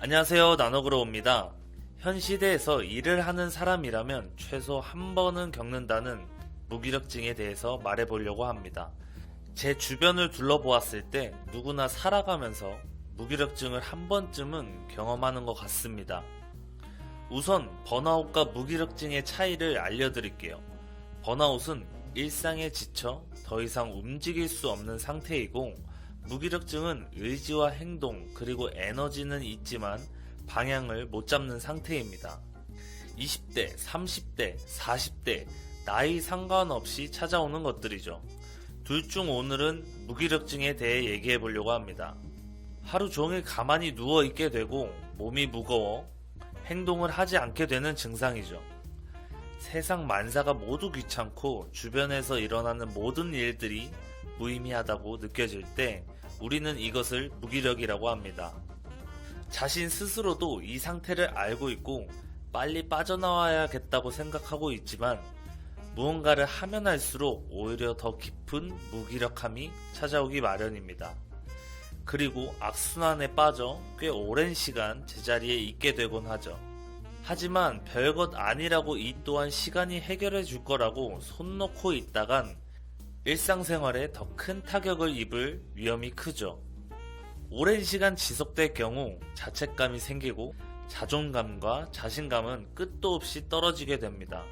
안녕하세요, 나노그로우입니다. 현 시대에서 일을 하는 사람이라면 최소 한 번은 겪는다는 무기력증에 대해서 말해보려고 합니다. 제 주변을 둘러보았을 때 누구나 살아가면서 무기력증을 한 번쯤은 경험하는 것 같습니다. 우선 번아웃과 무기력증의 차이를 알려드릴게요. 번아웃은 일상에 지쳐 더 이상 움직일 수 없는 상태이고, 무기력증은 의지와 행동 그리고 에너지는 있지만 방향을 못 잡는 상태입니다. 20대, 30대, 40대 나이 상관없이 찾아오는 것들이죠. 둘 중 오늘은 무기력증에 대해 얘기해 보려고 합니다. 하루 종일 가만히 누워 있게 되고 몸이 무거워 행동을 하지 않게 되는 증상이죠. 세상 만사가 모두 귀찮고 주변에서 일어나는 모든 일들이 무의미하다고 느껴질 때 우리는 이것을 무기력이라고 합니다. 자신 스스로도 이 상태를 알고 있고 빨리 빠져나와야겠다고 생각하고 있지만 무언가를 하면 할수록 오히려 더 깊은 무기력함이 찾아오기 마련입니다. 그리고 악순환에 빠져 꽤 오랜 시간 제자리에 있게 되곤 하죠. 하지만 별것 아니라고 이 또한 시간이 해결해 줄 거라고 손 놓고 있다간 일상생활에 더 큰 타격을 입을 위험이 크죠. 오랜 시간 지속될 경우 자책감이 생기고 자존감과 자신감은 끝도 없이 떨어지게 됩니다.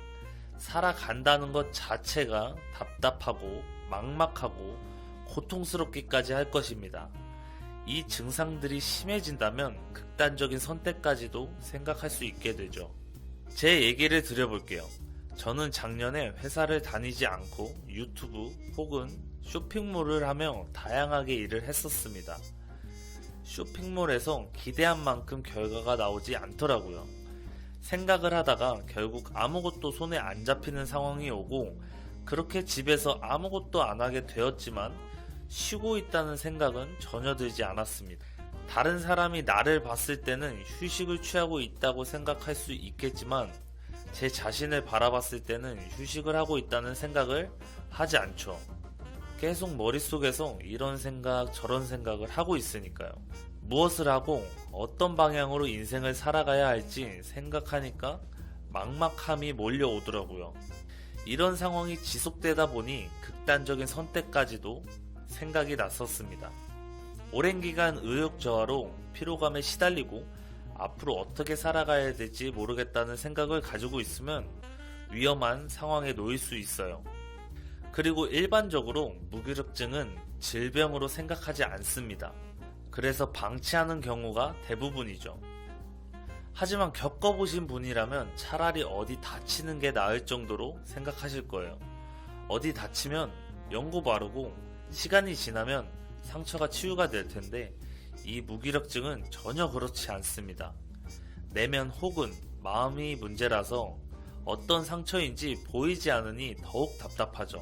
살아간다는 것 자체가 답답하고 막막하고 고통스럽기까지 할 것입니다. 이 증상들이 심해진다면 극단적인 선택까지도 생각할 수 있게 되죠. 제 얘기를 드려볼게요. 저는 작년에 회사를 다니지 않고 유튜브 혹은 쇼핑몰을 하며 다양하게 일을 했었습니다. 쇼핑몰에서 기대한 만큼 결과가 나오지 않더라고요. 생각을 하다가 결국 아무것도 손에 안 잡히는 상황이 오고, 그렇게 집에서 아무것도 안 하게 되었지만 쉬고 있다는 생각은 전혀 들지 않았습니다. 다른 사람이 나를 봤을 때는 휴식을 취하고 있다고 생각할 수 있겠지만 제 자신을 바라봤을 때는 휴식을 하고 있다는 생각을 하지 않죠. 계속 머릿속에서 이런 생각 저런 생각을 하고 있으니까요. 무엇을 하고 어떤 방향으로 인생을 살아가야 할지 생각하니까 막막함이 몰려오더라고요. 이런 상황이 지속되다 보니 극단적인 선택까지도 생각이 났었습니다. 오랜 기간 의욕저하로 피로감에 시달리고 앞으로 어떻게 살아가야 될지 모르겠다는 생각을 가지고 있으면 위험한 상황에 놓일 수 있어요. 그리고 일반적으로 무기력증은 질병으로 생각하지 않습니다. 그래서 방치하는 경우가 대부분이죠. 하지만 겪어보신 분이라면 차라리 어디 다치는 게 나을 정도로 생각하실 거예요. 어디 다치면 연고 바르고 시간이 지나면 상처가 치유가 될 텐데, 이 무기력증은 전혀 그렇지 않습니다. 내면 혹은 마음이 문제라서 어떤 상처인지 보이지 않으니 더욱 답답하죠.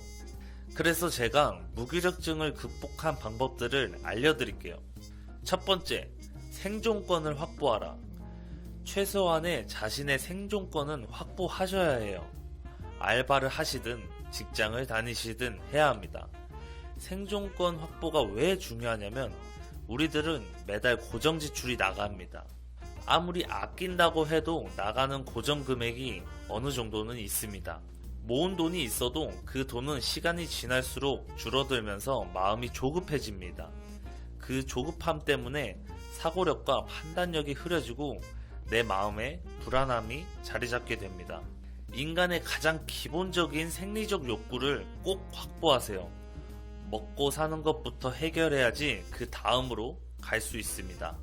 그래서 제가 무기력증을 극복한 방법들을 알려드릴게요. 첫 번째, 생존권을 확보하라. 최소한의 자신의 생존권은 확보하셔야 해요. 알바를 하시든 직장을 다니시든 해야 합니다. 생존권 확보가 왜 중요하냐면 우리들은 매달 고정 지출이 나갑니다. 아무리 아낀다고 해도 나가는 고정 금액이 어느 정도는 있습니다. 모은 돈이 있어도 그 돈은 시간이 지날수록 줄어들면서 마음이 조급해집니다. 그 조급함 때문에 사고력과 판단력이 흐려지고 내 마음에 불안함이 자리 잡게 됩니다. 인간의 가장 기본적인 생리적 욕구를 꼭 확보하세요. 먹고 사는 것부터 해결해야지 그 다음으로 갈 수 있습니다.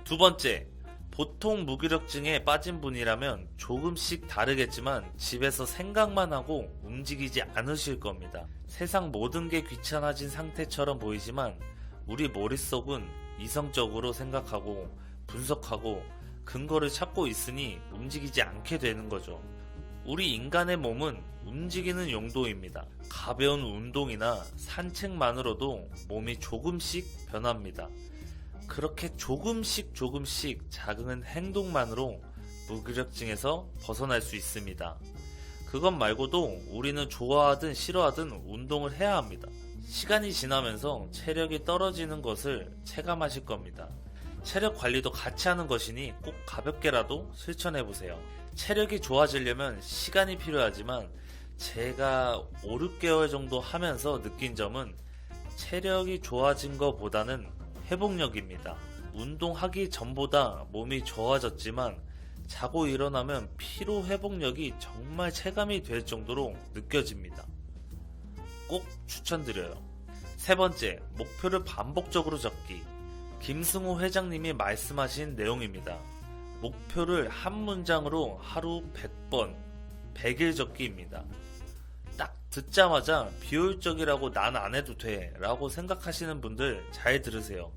두 번째, 보통 무기력증에 빠진 분이라면 조금씩 다르겠지만 집에서 생각만 하고 움직이지 않으실 겁니다. 세상 모든 게 귀찮아진 상태처럼 보이지만 우리 머릿속은 이성적으로 생각하고 분석하고 근거를 찾고 있으니 움직이지 않게 되는 거죠. 우리 인간의 몸은 움직이는 용도입니다. 가벼운 운동이나 산책만으로도 몸이 조금씩 변합니다. 그렇게 조금씩 작은 행동만으로 무기력증에서 벗어날 수 있습니다. 그것 말고도 우리는 좋아하든 싫어하든 운동을 해야 합니다. 시간이 지나면서 체력이 떨어지는 것을 체감하실 겁니다. 체력 관리도 같이 하는 것이니 꼭 가볍게라도 실천해보세요. 체력이 좋아지려면 시간이 필요하지만 제가 5, 6개월 정도 하면서 느낀 점은 체력이 좋아진 것보다는 회복력입니다. 운동하기 전보다 몸이 좋아졌지만 자고 일어나면 피로 회복력이 정말 체감이 될 정도로 느껴집니다. 꼭 추천드려요. 세 번째, 목표를 반복적으로 적기. 김승호 회장님이 말씀하신 내용입니다. 목표를 한 문장으로 하루 100번, 100일 적기입니다. 딱 듣자마자 비효율적이라고 난 안 해도 돼 라고 생각하시는 분들 잘 들으세요.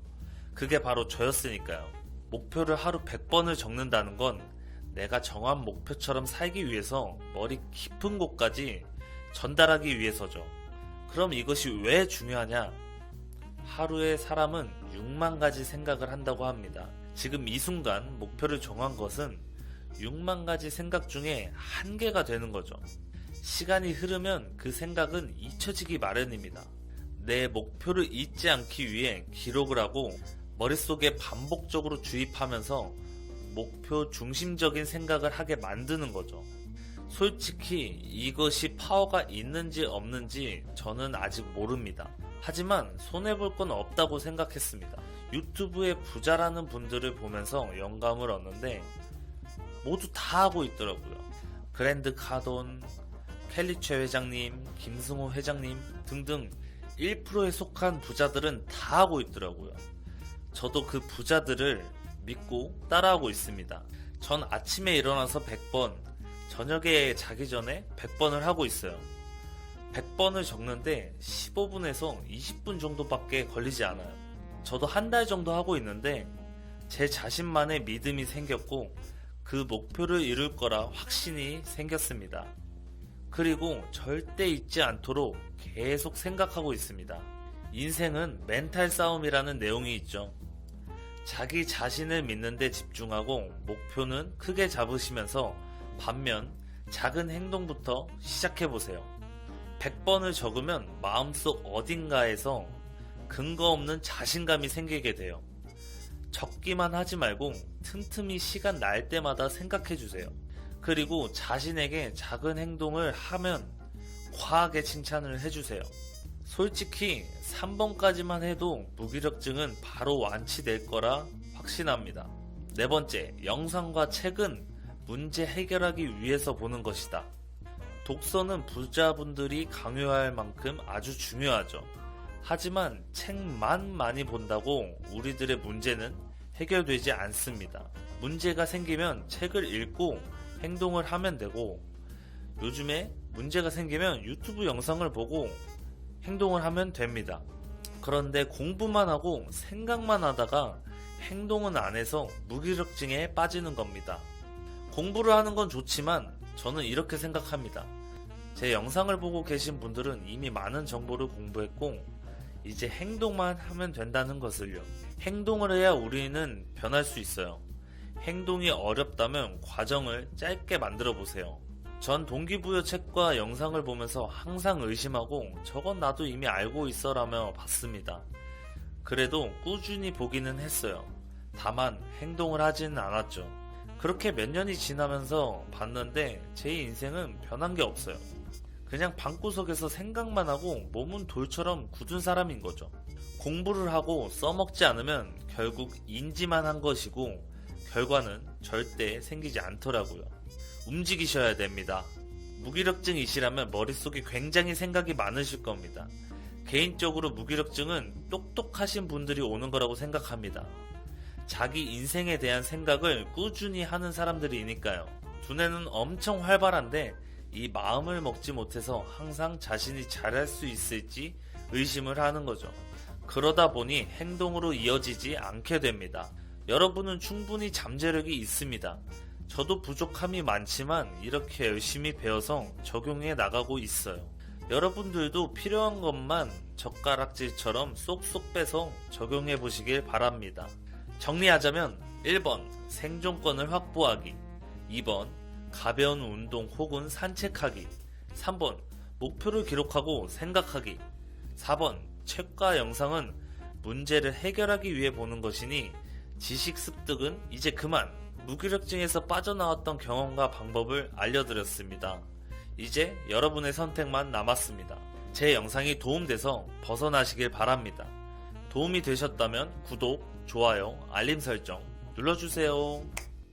그게 바로 저였으니까요. 목표를 하루 100번을 적는다는 건 내가 정한 목표처럼 살기 위해서 머리 깊은 곳까지 전달하기 위해서죠. 그럼 이것이 왜 중요하냐? 하루에 사람은 6만 가지 생각을 한다고 합니다. 지금 이 순간 목표를 정한 것은 6만 가지 생각 중에 한 개가 되는 거죠. 시간이 흐르면 그 생각은 잊혀지기 마련입니다. 내 목표를 잊지 않기 위해 기록을 하고 머릿속에 반복적으로 주입하면서 목표 중심적인 생각을 하게 만드는 거죠. 솔직히 이것이 파워가 있는지 없는지 저는 아직 모릅니다. 하지만 손해볼 건 없다고 생각했습니다. 유튜브에 부자라는 분들을 보면서 영감을 얻는데 모두 다 하고 있더라고요. 그랜드 카돈, 켈리 최 회장님, 김승호 회장님 등등 1%에 속한 부자들은 다 하고 있더라고요. 저도 그 부자들을 믿고 따라하고 있습니다. 전 아침에 일어나서 100번, 저녁에 자기 전에 100번을 하고 있어요. 100번을 적는데 15분에서 20분 정도밖에 걸리지 않아요. 저도 한 달 정도 하고 있는데 제 자신만의 믿음이 생겼고 그 목표를 이룰 거라 확신이 생겼습니다. 그리고 절대 잊지 않도록 계속 생각하고 있습니다. 인생은 멘탈 싸움이라는 내용이 있죠. 자기 자신을 믿는 데 집중하고 목표는 크게 잡으시면서 반면 작은 행동부터 시작해보세요. 100번을 적으면 마음속 어딘가에서 근거 없는 자신감이 생기게 돼요. 적기만 하지 말고 틈틈이 시간 날 때마다 생각해주세요. 그리고 자신에게 작은 행동을 하면 과하게 칭찬을 해주세요. 솔직히 3번까지만 해도 무기력증은 바로 완치될 거라 확신합니다. 네 번째, 영상과 책은 문제 해결하기 위해서 보는 것이다. 독서는 부자분들이 강요할 만큼 아주 중요하죠. 하지만 책만 많이 본다고 우리들의 문제는 해결되지 않습니다. 문제가 생기면 책을 읽고 행동을 하면 되고, 요즘에 문제가 생기면 유튜브 영상을 보고 행동을 하면 됩니다. 그런데 공부만 하고 생각만 하다가 행동은 안 해서 무기력증에 빠지는 겁니다. 공부를 하는 건 좋지만 저는 이렇게 생각합니다. 제 영상을 보고 계신 분들은 이미 많은 정보를 공부했고 이제 행동만 하면 된다는 것을요. 행동을 해야 우리는 변할 수 있어요. 행동이 어렵다면 과정을 짧게 만들어 보세요. 전 동기부여 책과 영상을 보면서 항상 의심하고 저건 나도 이미 알고 있어 라며 봤습니다. 그래도 꾸준히 보기는 했어요. 다만 행동을 하지는 않았죠. 그렇게 몇 년이 지나면서 봤는데 제 인생은 변한 게 없어요. 그냥 방구석에서 생각만 하고 몸은 돌처럼 굳은 사람인 거죠. 공부를 하고 써먹지 않으면 결국 인지만 한 것이고 결과는 절대 생기지 않더라고요. 움직이셔야 됩니다. 무기력증이시라면 머릿속에 굉장히 생각이 많으실 겁니다. 개인적으로 무기력증은 똑똑하신 분들이 오는 거라고 생각합니다. 자기 인생에 대한 생각을 꾸준히 하는 사람들이니까요. 두뇌는 엄청 활발한데 이 마음을 먹지 못해서 항상 자신이 잘할 수 있을지 의심을 하는 거죠. 그러다 보니 행동으로 이어지지 않게 됩니다. 여러분은 충분히 잠재력이 있습니다. 저도 부족함이 많지만 이렇게 열심히 배워서 적용해 나가고 있어요. 여러분들도 필요한 것만 젓가락질처럼 쏙쏙 빼서 적용해 보시길 바랍니다. 정리하자면 1번 생존권을 확보하기, 2번 가벼운 운동 혹은 산책하기, 3번 목표를 기록하고 생각하기, 4번 책과 영상은 문제를 해결하기 위해 보는 것이니 지식 습득은 이제 그만. 무기력증에서 빠져나왔던 경험과 방법을 알려드렸습니다. 이제 여러분의 선택만 남았습니다. 제 영상이 도움돼서 벗어나시길 바랍니다. 도움이 되셨다면 구독, 좋아요, 알림 설정 눌러주세요.